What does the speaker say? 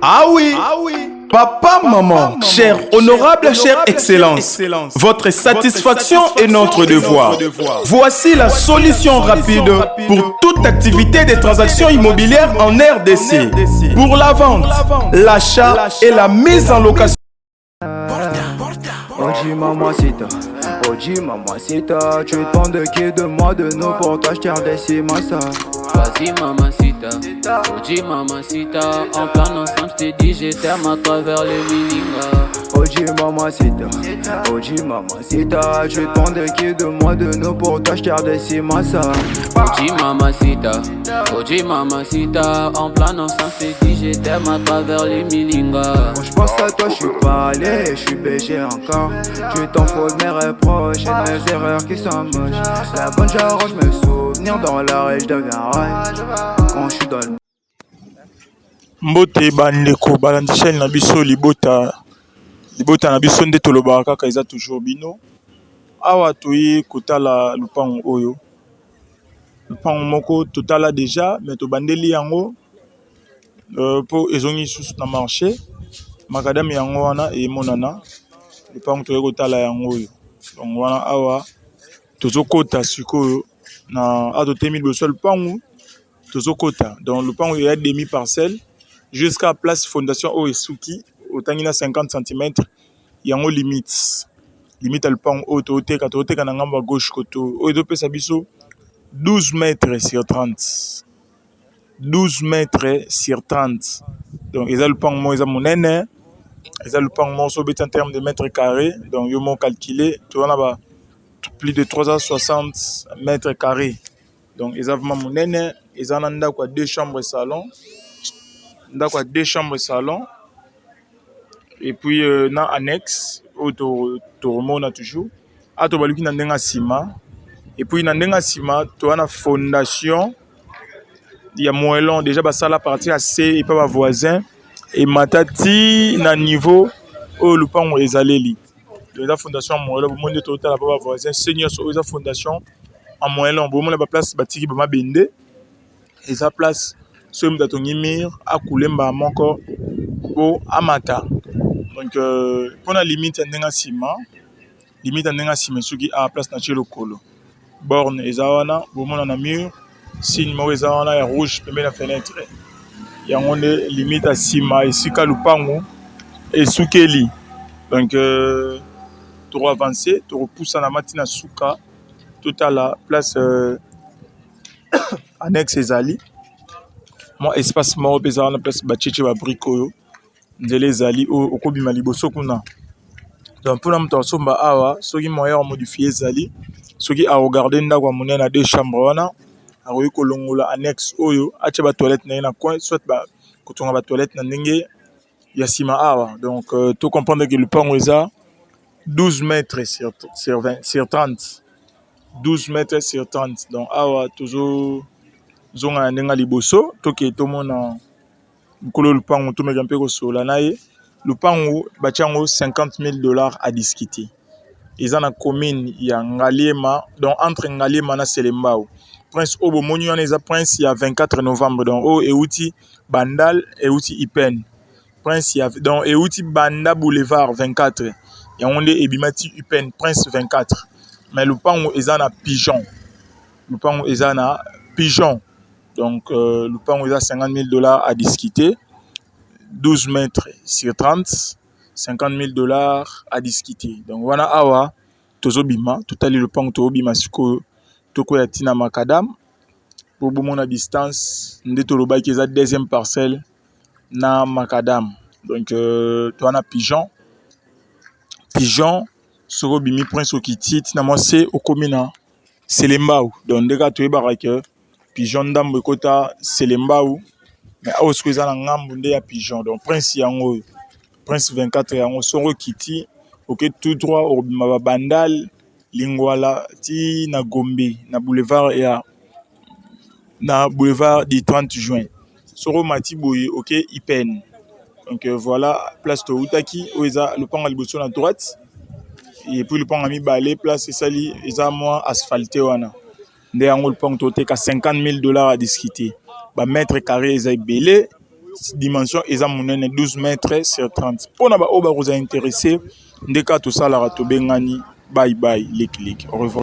Ah oui. Papa, maman, cher honorable, chère excellence, votre satisfaction est notre devoir. Voici la solution rapide pour toute activité des transactions immobilières en RDC. Pour la vente, l'achat et la mise en location. Oji mamacita, Oji mamacita, tu te de qui de moi de nous pour toi je t'ai redessus massa. Vas-y mamacita, Oji mamacita, en plan ensemble je t'ai dit je t'aime à travers les miningas. Oji mamacita, Oji mamacita, tu te de qui de moi de nous pour toi je t'ai redessus massa. Oji mamacita, en plan ensemble je t'ai dit je t'aime à travers les miningas. Quand je pense à toi je suis pas allé, je suis BG encore. Tu t'en fous de mes reproches et de mes erreurs qui sont moches. La bonne j'arrange mes souvenirs dans la je deviens rage quand je suis dans le... Mbote bandeko balandishani na biso libota na biso nde tolobaka kaka eza toujours bino awa toyi kotala lupango oyo lupango moko totala déjà mais tobandeli yango po ezongi susu na marché makadami yango wana emonana lupango toyi kotala yango oyo donc wana awa tozokota sikoyo na atotemi liboso ya lupango tozokota donc lupango ya demi parcelle jusqu'à place fondation au esuki autant na 50 cm yango limite à lupango au toteka na ngamba gauche koto o ezopesa biso 12 mètres sur 30 12 mètres sur 30 donc eza lupango mo eza monene eza lupango mo so beti en termes de mètres carrés donc yo mo calculer to wana ba plus de 360 mètres carrés donc eza vraiment monene eza na ndako à 2 chambres salon ndako à 2 chambres salon et puis na annexe auto remona toujours ato baluki na ndenga ciment et puis na ndenga ciment to na fondation ya moellon déjà basala partie assez et pas ba voisin et matati na niveau au lupango ezaleli la fondation moellon monde to tala pas ba voisin seigneur so eza fondation en moellon bon la place batiki ba mabende eza place so mutato ngimir akulemba moko bo amata donc pour la limite ndenga ciment suki à place na chelo kolo borne ezawana bomona na mur signe mo ezawana ya rouge pembe la fenêtre yango ne limite à ciment esika lupango esukeli donc to avancer to repousser na matina suka total la place annexe ezali moi espace moko pesa na place bacheche ba briko nzele ezali okobima liboso kuna donc pour na somba awa soki moyen à modifier ezali soki a regarder ndako monene na 2 chambres wana akoki kolongola annexe oyo atia ba toilette na coin soit ba kotonga ba toilette na ndenge ya sima awa donc to comprendre que le pango eza 12 mètres sur 30 12 mètres sur 30 donc awa toujours zonga ndenga liboso toke tomona mukolo lupango tomeka mpe kosola na ye lupango batiango $50,000 à discuter eza na commune ya Ngaliema donc entre Ngaliema na Selembao prince obo moni wana eza prince ya 24 novembre donc o euti bandal euti ipen prince ya donc euti banda boulevard 24 yango nde ebimati ipen prince 24 mais lupango eza na pigeon donc lupango eza $50,000 à discuter 12 mètres sur 30 $50,000 à discuter donc wana awa tozobima totali lupango tozobima sikoyo toko ya tina makadam pour bomona distance nde tolobaki eza deuxième parcelle na makadam donc to wana pigeon soko bimi prince okiti tina mwase okomina Selembao donc ndeka toyebaka ke pigeon ndambo ekota Selembao mais awo siko eza na ngambu nde ya pigeon donc prince yango prince 24 yango soko kiti ok tout droit obima ba bandal lingwala ti na Gombe na boulevard du 30 juin soko mati boye ok ipen donc voilà place to utaki oeza le panga liboso na droite et puis le panga mibale place esali eza moi asphalté wana nde yango le panga to teka $50,000 à discuter ba mètre carré eza ebele dimension eza monene 12 mètres sur 30 mpona baoyo bakoza intéressé ndeka tosalaka tobengani bye bye leki au revoir.